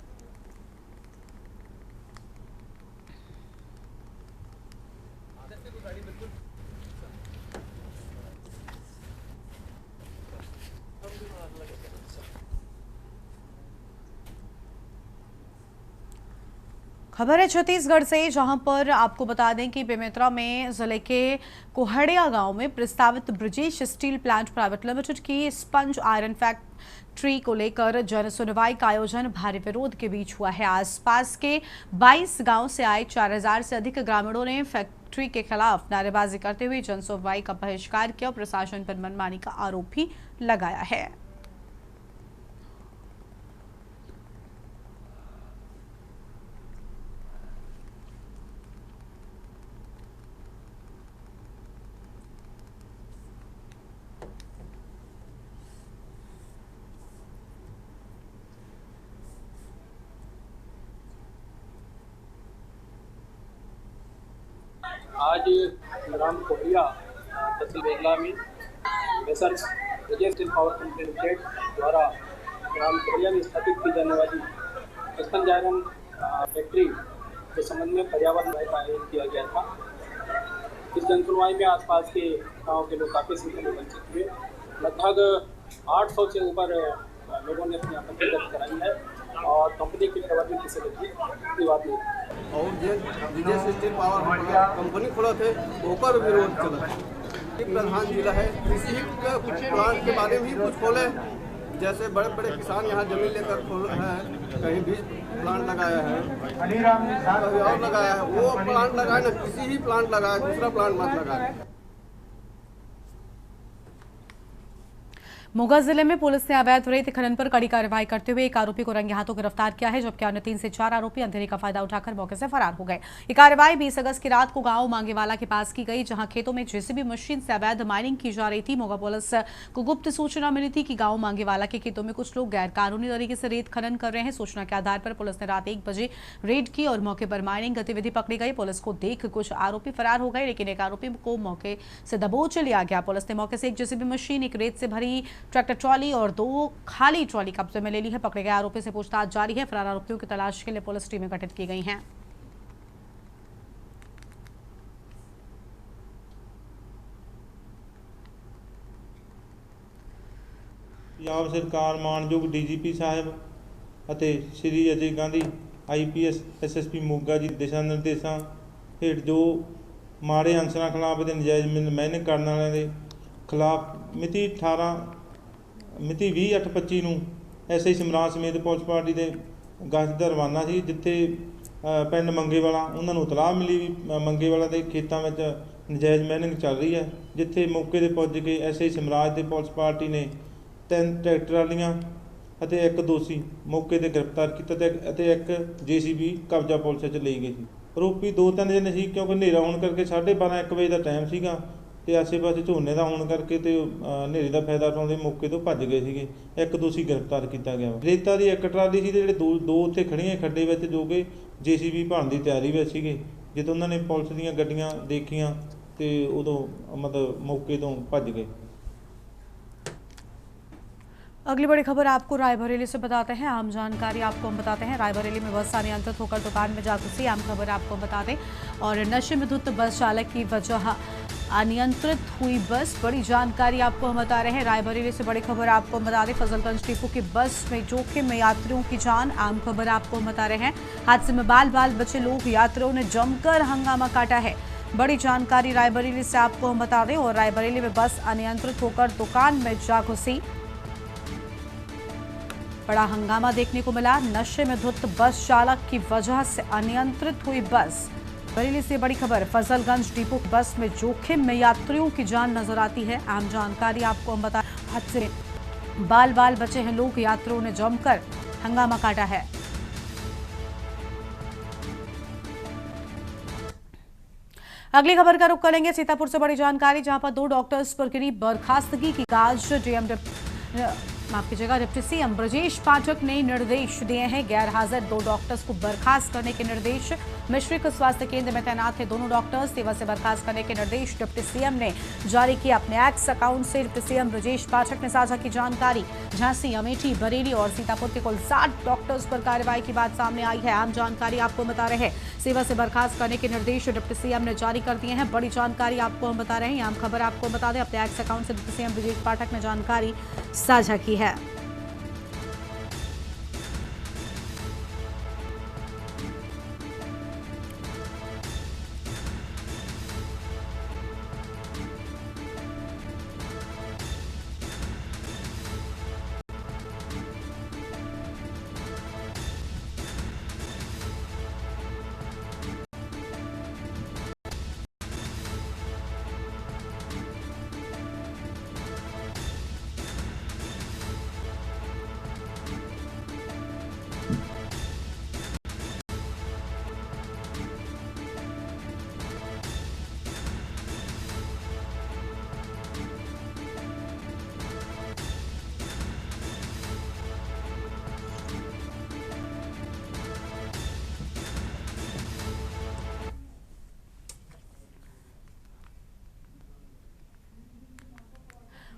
खबर है छत्तीसगढ़ से, जहां पर आपको बता दें कि बेमेतरा में जिले के कोहड़िया गांव में प्रस्तावित Brijesh steel plant private limited की स्पंज आयरन फैक्ट्री को लेकर जन सुनवाई का आयोजन भारी विरोध के बीच हुआ है। आसपास के 22 गांव से आए 4000 से अधिक ग्रामीणों ने फैक्ट्री के खिलाफ नारेबाजी करते हुए जन सुनवाई का बहिष्कार किया और प्रशासन पर मनमानी का आरोप भी लगाया है। आज ग्राम कोहड़िया तहसील बेगला में messrs Brijesh steel power company limited द्वारा ग्राम कोहड़िया में स्थापित की जाने वाली स्पंज आयरन फैक्ट्री के संबंध में पर्यावरण का आयोजन किया गया था। इस जनसुनवाई में आसपास के गाँव के लोग काफ़ी संख्या में वंचित हुए। लगभग 800 से ऊपर लोगों ने अपनी आपत्ति दर्ज कराई है और कंपनी की प्रवर्तन किसी विवाद नहीं। और विजय स्टील पावर कंपनी खोला थे ओकर विरोध चला। प्रधान जिला है, कृषि के प्लांट के बारे में भी कुछ खोले, जैसे बड़े बड़े किसान यहाँ जमीन लेकर खोल है, कहीं बीज प्लांट लगाया है, कहीं और लगाया है, वो प्लांट लगाए ना, किसी ही प्लांट लगाए, दूसरा प्लांट मत लगाए। मोगा जिले में पुलिस ने अवैध रेत खनन पर कड़ी कार्रवाई करते हुए एक आरोपी को रंगे हाथों गिरफ्तार किया है, जबकि अन्य 3 से 4 आरोपी अंधेरे का फायदा उठाकर मौके से फरार हो गए। ये कार्रवाई 20 अगस्त की रात को गांव मांगेवाला के पास की गई, जहां खेतों में जेसीबी मशीन से अवैध माइनिंग की जा रही थी। मोगा पुलिस को गुप्त सूचना मिली थी कि गांव मांगेवाला के खेतों में कुछ लोग गैर कानूनी तरीके से रेत खनन कर रहे हैं। सूचना के आधार पर पुलिस ने रात 1 बजे रेड की और मौके पर माइनिंग गतिविधि पकड़ी गई। पुलिस को देख कुछ आरोपी फरार हो गए, लेकिन एक आरोपी को मौके से दबोच लिया गया। पुलिस ने मौके से एक जेसीबी मशीन, एक रेत से भरी ट्रैक्टर ट्रॉली और 2 खाली ट्रॉली कब्जे में ले ली है। पकड़े गए आरोपी से पूछताछ जारी है। फरार आरोपियों की तलाश के लिए पुलिस टीमें गठित की गई हैं। ਪੰਜਾਬ ਸਰਕਾਰ ਮਾਨਯੋਗ ਡੀਜੀਪੀ ਸਾਹਿਬ ਅਤੇ ਸ਼੍ਰੀ ਅਜੇ ਗਾਂਧੀ ਆਈਪੀਐਸ ਐਸਐਸਪੀ ਮੋਗਾ ਜੀ ਦਿਸ਼ਾ ਨਿਰਦੇਸ਼ਾਂ ਹੇਠ ਜੋ ਮਾੜੇ ਅਨਸਰਾਂ ਖਿਲਾਫ ਅਤੇ ਨਜਾਇਜ਼ ਮਾਈਨਿੰਗ ਕਰਨ ਵਾਲਿਆਂ ਦੇ ਖਿਲਾਫ ਮਿਤੀ 18 ਮਿਤੀ 20/8/25 ਨੂੰ ਐਸਆਈ ਸਿਮਰਨ ਸਮੇਤ ਪੁਲਿਸ ਪਾਰਟੀ ਦੇ ਗਸ਼ਤ ਦਾ ਰਵਾਨਾ ਸੀ, ਜਿੱਥੇ ਪਿੰਡ ਮੰਗੇਵਾਲਾ ਉਹਨਾਂ ਨੂੰ ਇਤਲਾਹ ਮਿਲੀ ਵੀ ਮੰਗੇਵਾਲਾ ਦੇ ਖੇਤਾਂ ਵਿੱਚ ਨਜਾਇਜ਼ ਮਾਈਨਿੰਗ ਚੱਲ ਰਹੀ ਹੈ, ਜਿੱਥੇ ਮੌਕੇ 'ਤੇ ਪੁੱਜ ਕੇ ਐਸਆਈ ਸਿਮਰਾਜ ਤੇ ਪੁਲਿਸ ਪਾਰਟੀ ਨੇ 3 ਟਰੈਕਟਰ ਟਰਾਲੀਆਂ ਅਤੇ 1 ਦੋਸ਼ੀ ਮੌਕੇ 'ਤੇ ਗ੍ਰਿਫਤਾਰ ਕੀਤਾ ਅਤੇ 1 JCB ਕਬਜ਼ਾ ਪੁਲਿਸ 'ਚ ਲਈ ਗਈ ਸੀ। ਆਰੋਪੀ 2-3 ਜਣੇ ਸੀ, ਕਿਉਂਕਿ ਹਨੇਰਾ ਹੋਣ ਕਰਕੇ 12:30-1 ਵਜੇ ਦਾ ਟਾਈਮ ਸੀਗਾ ਤੇ ਆਸੇ-ਪਾਸੇ ਝੋਨੇ ਦਾ ਹੋਣ ਕਰਕੇ ਤੇ ਹਨੇਰੇ ਦਾ ਫਾਇਦਾ ਉਠਾਉਂਦੇ ਮੌਕੇ ਤੋਂ ਭੱਜ ਗਏ ਸੀਗੇ। 1 ਦੋਸ਼ੀ ਗ੍ਰਿਫਤਾਰ ਕੀਤਾ ਗਿਆ। ਰੇਤਾ ਦੀ 1 ਟਰਾਲੀ ਸੀ ਤੇ ਜਿਹੜੇ ਦੋ ਉੱਥੇ ਖੜੀਆਂ ਖੱਡੇ ਵਿੱਚ ਜੋ ਕਿ JCB ਭਰਨ ਦੀ ਤਿਆਰੀ ਵਿੱਚ ਸੀਗੇ। ਜਦੋਂ ਉਹਨਾਂ ਨੇ ਪੁਲਿਸ ਦੀਆਂ ਗੱਡੀਆਂ ਦੇਖੀਆਂ ਤੇ ਉਦੋਂ ਮਤਲਬ मौके तो भज गए। अगली बड़ी खबर आपको रायबरेली से बताते हैं। आम जानकारी आपको हम बताते हैं। रायबरेली में बस अनियंत्रित होकर दुकान में जा घुसी, आम खबर आपको बता दें। और नशे में धुत बस चालक की वजह अनियंत्रित हुई बस, बड़ी जानकारी आपको हम बता रहे हैं। रायबरेली से बड़ी खबर आपको बता दें। फजलगंज डिपो की बस में जोखिम में यात्रियों की जान, आम खबर आपको हम बता रहे हैं। हादसे में बाल बाल बचे लोग, यात्रियों ने जमकर हंगामा काटा है। बड़ी जानकारी रायबरेली से आपको हम बता दें। और रायबरेली में बस अनियंत्रित होकर दुकान में जा घुसी, बड़ा हंगामा देखने को मिला। नशे में धुत बस चालक की वजह से अनियंत्रित हुई बस। बरेली से बड़ी खबर, फजलगंज डिपो बस में जोखिम में यात्रियों की जान नजर आती है। आम जानकारी आपको हम बता, हादसे में बाल बाल बचे हैं लोग, यात्रियों ने जमकर हंगामा काटा है। अगली खबर का रुख करेंगे सीतापुर से बड़ी जानकारी, जहां पर 2 डॉक्टर्स पर गिरी बर्खास्तगी की गाज। डिप्टी सीएम ब्रजेश पाठक ने निर्देश दिए हैं। गैर हाजिर 2 डॉक्टर्स को बर्खास्त करने के निर्देश। मिश्रिक स्वास्थ्य केंद्र में तैनात थे दोनों डॉक्टर्स, सेवा से बर्खास्त करने के निर्देश डिप्टी सीएम ने जारी किए। अपने एक्स अकाउंट से डिप्टी सीएम ब्रजेश पाठक ने साझा की जानकारी। झांसी, अमेठी, बरेली और सीतापुर के कुल 60 डॉक्टर्स पर कार्रवाई की बात सामने आई है। आम जानकारी आपको बता रहे हैं। सेवा से बर्खास्त करने के निर्देश डिप्टी सीएम ने जारी कर दिए हैं। बड़ी जानकारी आपको हम बता रहे हैं। आम खबर आपको बता दें। अपने एक्स अकाउंट से डिप्टी सीएम ब्रजेश पाठक ने जानकारी साझा की है।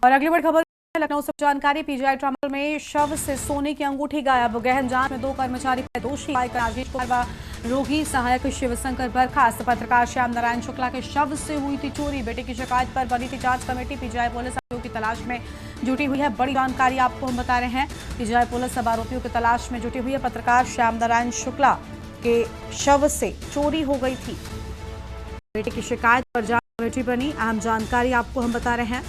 और अगली बड़ी खबर लखनऊ से जानकारी, पीजीआई ट्रैवल में शव से सोने की अंगूठी गायब। गहन जांच में 2 कर्मचारी दोषी राजेश कुमार रोगी, सहायक शिवशंकर बर्खास्त। पत्रकार श्याम नारायण शुक्ला के शव से हुई थी चोरी। बेटे की शिकायत पर बनी थी जांच कमेटी। पीजीआई पुलिस आरोपियों की तलाश में जुटी हुई है। बड़ी जानकारी आपको हम बता रहे हैं। पीजीआई पुलिस अब आरोपियों की तलाश में जुटी हुई है। पत्रकार श्याम नारायण शुक्ला के शव से चोरी हो गई थी। बेटे की शिकायत पर जांच कमेटी बनी। अहम जानकारी आपको हम बता रहे हैं।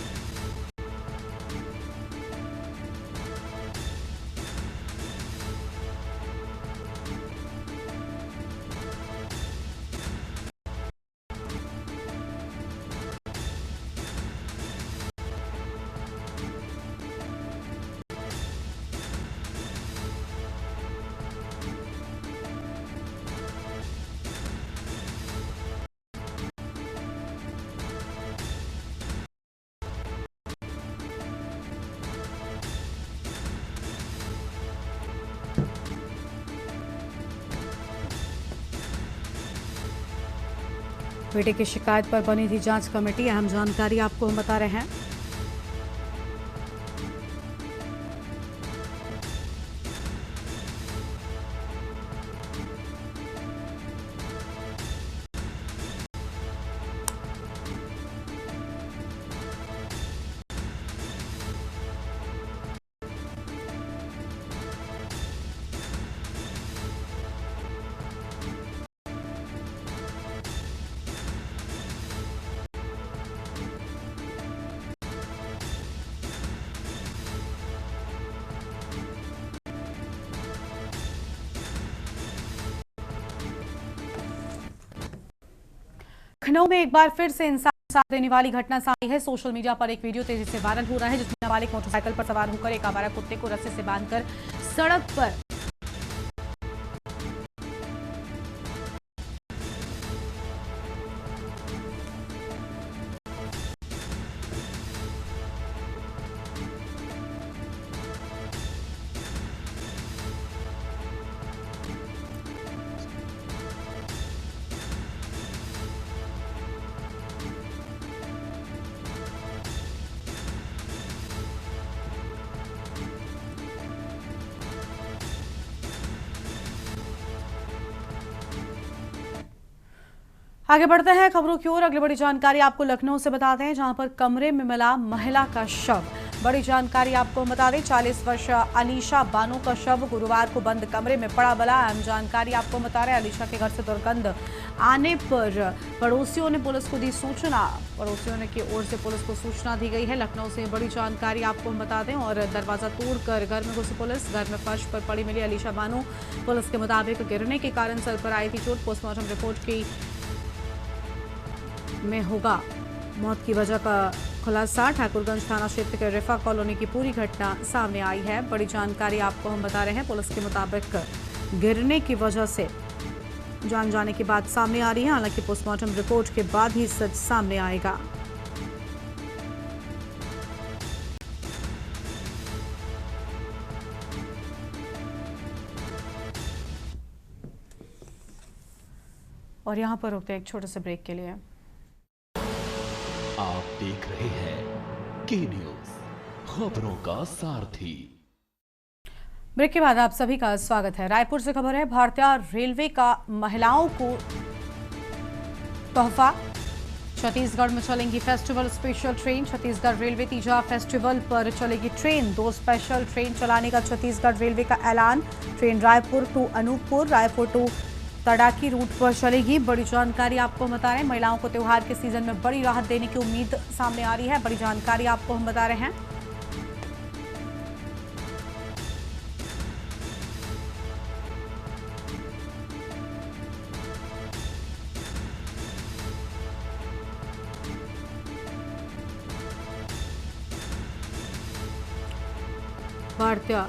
बेटे की शिकायत पर बनी थी जांच कमेटी। अहम जानकारी आपको हम बता रहे हैं। लखनऊ में एक बार फिर से इंसान साथ देने वाली घटना सामने आई है। सोशल मीडिया पर एक वीडियो तेजी से वायरल हो रहा है जिसमें नाबालिग मोटरसाइकिल पर सवार होकर एक आवारा कुत्ते को रस्सी से बांधकर सड़क पर आगे बढ़ते हैं खबरों की ओर। अगली बड़ी जानकारी आपको लखनऊ से बताते हैं जहां पर कमरे में मिला महिला का शव। बड़ी जानकारी आपको बता दें 40 वर्ष अलीशा बानो का शव गुरुवार को बंद कमरे में पड़ा मिला। अहम जानकारी आपको बता रहे हैं अलीशा के घर से दुर्गंध आने पर पड़ोसियों ने पुलिस को दी सूचना। पड़ोसियों ने की ओर से पुलिस को सूचना दी गई है। लखनऊ से बड़ी जानकारी आपको बता दें और दरवाजा तोड़कर घर में घुसी पुलिस। घर में फर्श पर पड़ी मिली अलीशा बानो। पुलिस के मुताबिक गिरने के कारण सर पर आई थी चोट। पोस्टमार्टम रिपोर्ट की में होगा मौत की वजह का खुलासा। ठाकुरगंज थाना क्षेत्र के रिफा कॉलोनी की पूरी घटना सामने आई है। बड़ी जानकारी आपको हम बता रहे हैं पुलिस के मुताबिक गिरने की वजह से जान जाने की बात सामने आ रही है। हालांकि पोस्टमार्टम रिपोर्ट के बाद ही सच सामने आएगा। और यहां पर रुकते हैं एक छोटे से ब्रेक के लिए। आप देख रहे हैं के न्यूज, खबरों का सारथी। ब्रेक के बाद आप सभी का स्वागत है। रायपुर से खबर है भारतीय रेलवे का महिलाओं को तोहफा। छत्तीसगढ़ में चलेंगी festival special train. Chhattisgarh railway Teeja festival पर चलेगी ट्रेन। 2 स्पेशल ट्रेन चलाने का छत्तीसगढ़ रेलवे का ऐलान। Train Raipur to Anuppur, Raipur to Tadaki route पर चलेगी। बड़ी जानकारी आपको हम बता रहे हैं महिलाओं को त्योहार के सीजन में बड़ी राहत देने की उम्मीद सामने आ रही है। बड़ी जानकारी आपको हम बता रहे हैं। भारतीय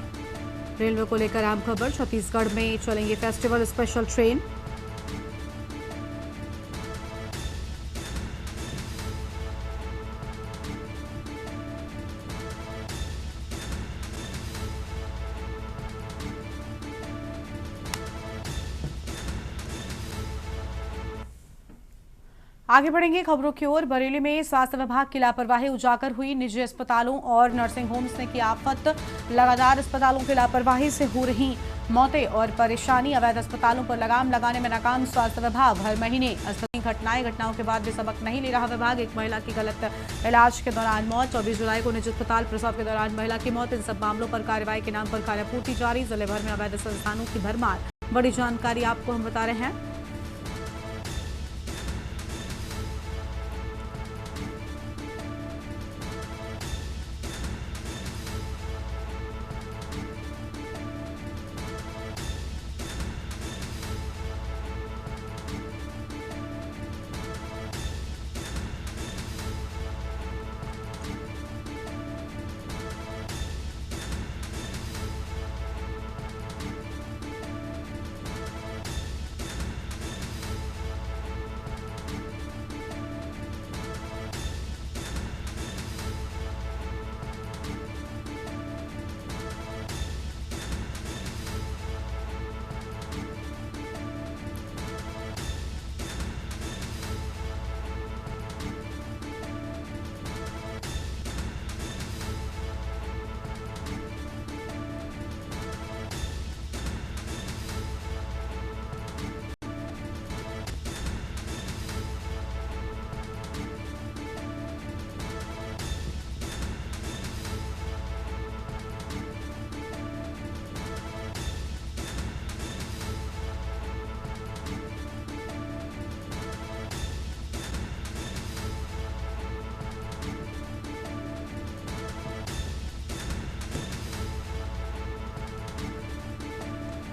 रेलवे को लेकर अहम खबर। छत्तीसगढ़ में चलेंगे फेस्टिवल स्पेशल ट्रेन। आगे बढ़ेंगे खबरों की ओर। बरेली में स्वास्थ्य विभाग की लापरवाही उजागर हुई। निजी अस्पतालों और नर्सिंग होम्स ने की आफत। लगातार अस्पतालों की लापरवाही से हो रही मौतें और परेशानी। अवैध अस्पतालों पर लगाम लगाने में नाकाम स्वास्थ्य विभाग। हर महीने अस्पताल घटनाओं के बाद भी सबक नहीं ले रहा विभाग। एक महिला की गलत इलाज के दौरान मौत। 24 जुलाई को निजी अस्पताल प्रसव के दौरान महिला की मौत। इन सब मामलों पर कार्रवाई के नाम पर कार्यपूर्ति जारी। जिले भर में अवैध संस्थानों की भरमार। बड़ी जानकारी आपको हम बता रहे हैं।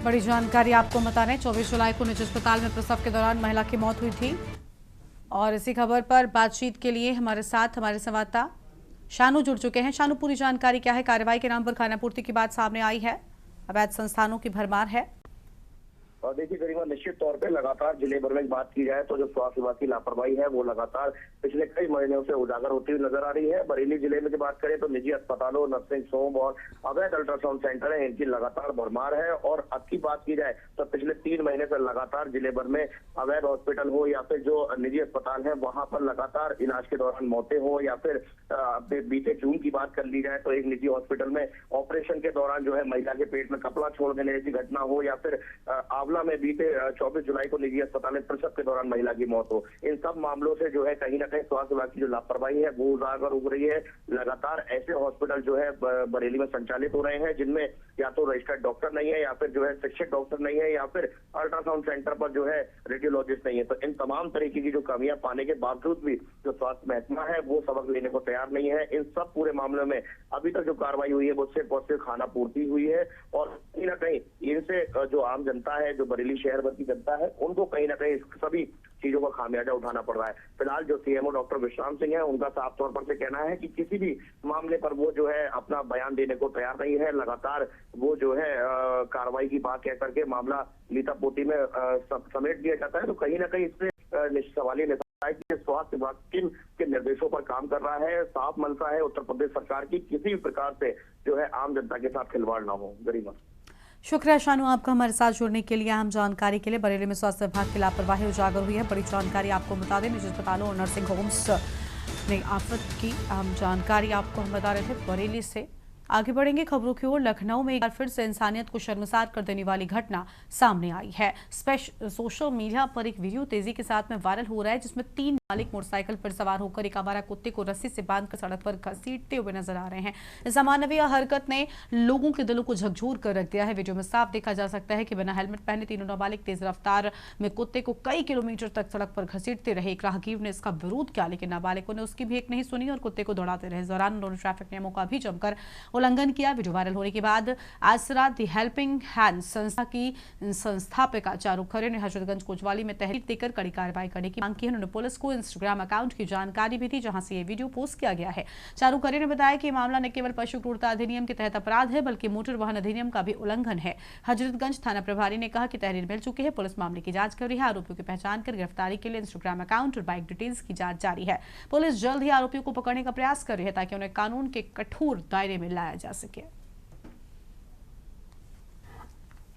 बड़ी जानकारी आपको बता रहे हैं 24 जुलाई को निजी अस्पताल में प्रसव के दौरान महिला की मौत हुई थी। और इसी खबर पर बातचीत के लिए हमारे साथ हमारे संवाददाता शानू जुड़ चुके हैं। शानू, पूरी जानकारी क्या है? कार्रवाई के नाम पर खानापूर्ति की बात सामने आई है, अवैध संस्थानों की भरमार है। और देखिए गरिमा, निश्चित तौर पे लगातार जिले भर में बात की जाए तो जो स्वास्थ्य विभाग की लापरवाही है वो लगातार पिछले कई महीनों से उजागर होती हुई नजर आ रही है। बरेली जिले में जो बात करें तो निजी अस्पतालों, नर्सिंग होम और अवैध अल्ट्रासाउंड सेंटर है, इनकी लगातार भरमार है। और अब की बात की जाए तो पिछले 3 महीने से लगातार जिले भर में अवैध हॉस्पिटल हो या फिर जो निजी अस्पताल है वहां पर लगातार इलाज के दौरान मौतें हो, या फिर बीते जून की बात कर ली जाए तो एक निजी हॉस्पिटल में ऑपरेशन के दौरान जो है महिला के पेट में कपड़ा छोड़ देने जैसी घटना हो, या फिर आंवला में बीते 24 जुलाई को निजी अस्पताल में प्रसव के दौरान महिला की मौत हो। इन सब मामलों से जो है कहीं ना कहीं स्वास्थ्य विभाग की जो लापरवाही है वो उजागर हो रही है। लगातार ऐसे हॉस्पिटल जो है बरेली में संचालित हो रहे हैं जिनमें या तो रजिस्टर्ड डॉक्टर नहीं है, या फिर जो है शिक्षित डॉक्टर नहीं है, या फिर अल्ट्रासाउंड सेंटर पर जो है रेडियोलॉजिस्ट नहीं है। तो इन तमाम तरीके की जो कमियां पाने के बावजूद भी जो स्वास्थ्य महकमा है वो सबक लेने को तैयार नहीं है। इन सब पूरे मामलों में अभी तक जो कार्रवाई हुई है वो सिर्फ और सिर्फ खानापूर्ति हुई है, और कहीं ना कहीं इनसे जो आम जनता है, जो बरेली शहर भर की जनता है, उनको कहीं ना कहीं सभी चीजों का खामियाजा उठाना पड़ रहा है। फिलहाल जो सीएमओ डॉक्टर विश्राम सिंह है उनका साफ तौर पर से कहना है कि किसी भी मामले पर वो जो है अपना बयान देने को तैयार नहीं है। लगातार वो जो है कार्रवाई की बात कह करके मामला लीतापोती में समेट दिया जाता है। तो कहीं ना कहीं इससे सवाल है कि स्वास्थ्य विभाग किन के निर्देशों पर काम कर रहा है। साफ मनसा है उत्तर प्रदेश सरकार की किसी भी प्रकार से जो है आम जनता के साथ खिलवाड़ ना हो। गरिमा, शुक्रिया शानू आपका हमारे साथ जुड़ने के लिए, अहम जानकारी के लिए। बरेली में स्वास्थ्य विभाग की लापरवाही उजागर हुई है, बड़ी जानकारी आपको बता दें। निजी अस्पतालों और नर्सिंग होम्स में आफत की अहम जानकारी आपको हम बता रहे थे बरेली से। आगे बढ़ेंगे खबरों की ओर। लखनऊ में एक बार फिर से इंसानियत को शर्मसार कर देने वाली घटना सामने आई है। सोशल मीडिया पर एक वीडियो तेजी के साथ में वायरल हो रहा है जिसमें 3 मालिक मोटरसाइकिल पर सवार होकर एक आवारा कुत्ते को रस्सी से बांधकर सड़क पर घसीटते हुए नजर आ रहे हैं। इस अमानवीय हरकत ने लोगों के दिलों को झकझोर कर रख दिया है। वीडियो में साफ देखा जा सकता है कि बिना हेलमेट पहने तीनों नाबालिग तेज रफ्तार में कुत्ते को कई किलोमीटर तक सड़क पर घसीटते रहे। एक राहगीर ने इसका विरोध किया लेकिन नाबालिगों ने उसकी भी एक नहीं सुनी और कुत्ते को दौड़ाते रहे। इस दौरान उन्होंने ट्रैफिक नियमों का भी जमकर उल्लंघन किया। वीडियो वायरल होने के बाद आसरा द हेल्पिंग हैंड संस्था की संस्थापिका चारू खरे ने हजरतगंज कोतवाली में तहरीर देकर कड़ी कार्रवाई करने की मांग की है। उन्होंने पुलिस को इंस्टाग्राम अकाउंट की जानकारी भी दी जहां से ये वीडियो पोस्ट किया गया है। चारू खरे ने बताया कि मामला न केवल पशु क्रूरता अधिनियम के तहत अपराध है बल्कि मोटर वाहन अधिनियम का भी उल्लंघन है। हजरतगंज थाना प्रभारी ने कहा कि तहरीर मिल चुकी है, पुलिस मामले की जांच कर रही है। आरोपियों की पहचान कर गिरफ्तारी के लिए इंस्टाग्राम अकाउंट और बाइक डिटेल्स की जांच जारी है। पुलिस जल्द ही आरोपियों को पकड़ने का प्रयास कर रही है ताकि उन्हें कानून के कठोर दायरे में लाया जा सके।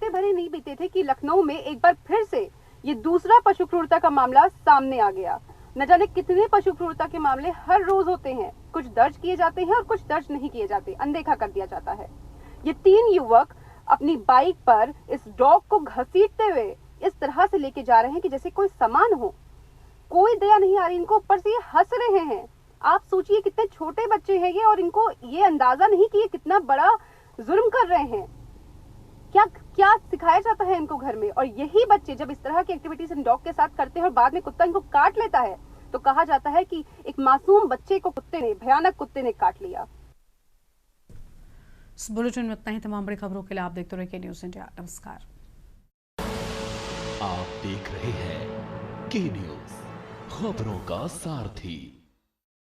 भरे नहीं बीते थे कि लखनऊ में एक बार फिर से ये दूसरा पशु क्रूरता का मामला सामने आ गया। न जाने कितने पशु क्रूरता के मामले हर रोज होते हैं, कुछ दर्ज किए जाते हैं और कुछ दर्ज नहीं किए जाते, अनदेखा कर दिया जाता है। ये 3 युवक अपनी बाइक पर इस डॉग को घसीटते हुए इस तरह से लेके जा रहे हैं कि जैसे कोई सामान हो। कोई दया नहीं आ रही इनको, ऊपर से ये हंस रहे हैं। आप सोचिए कितने छोटे बच्चे हैं ये, और इनको ये अंदाजा नहीं कि ये कितना बड़ा जुर्म कर रहे हैं। क्या सिखाया जाता है इनको घर में? और यही बच्चे जब इस तरह की एक्टिविटीज इन डॉग के साथ करते हैं और बाद में कुत्ता इनको काट लेता है तो कहा जाता है कि एक मासूम बच्चे को भयानक कुत्ते ने काट लिया। इस बुलेटिन में इतना ही। तमाम बड़ी खबरों के लिए आप देखते रहिए न्यूज़ इंडिया। नमस्कार। आप देख रहे हैं के न्यूज़, खबरों का सारथी।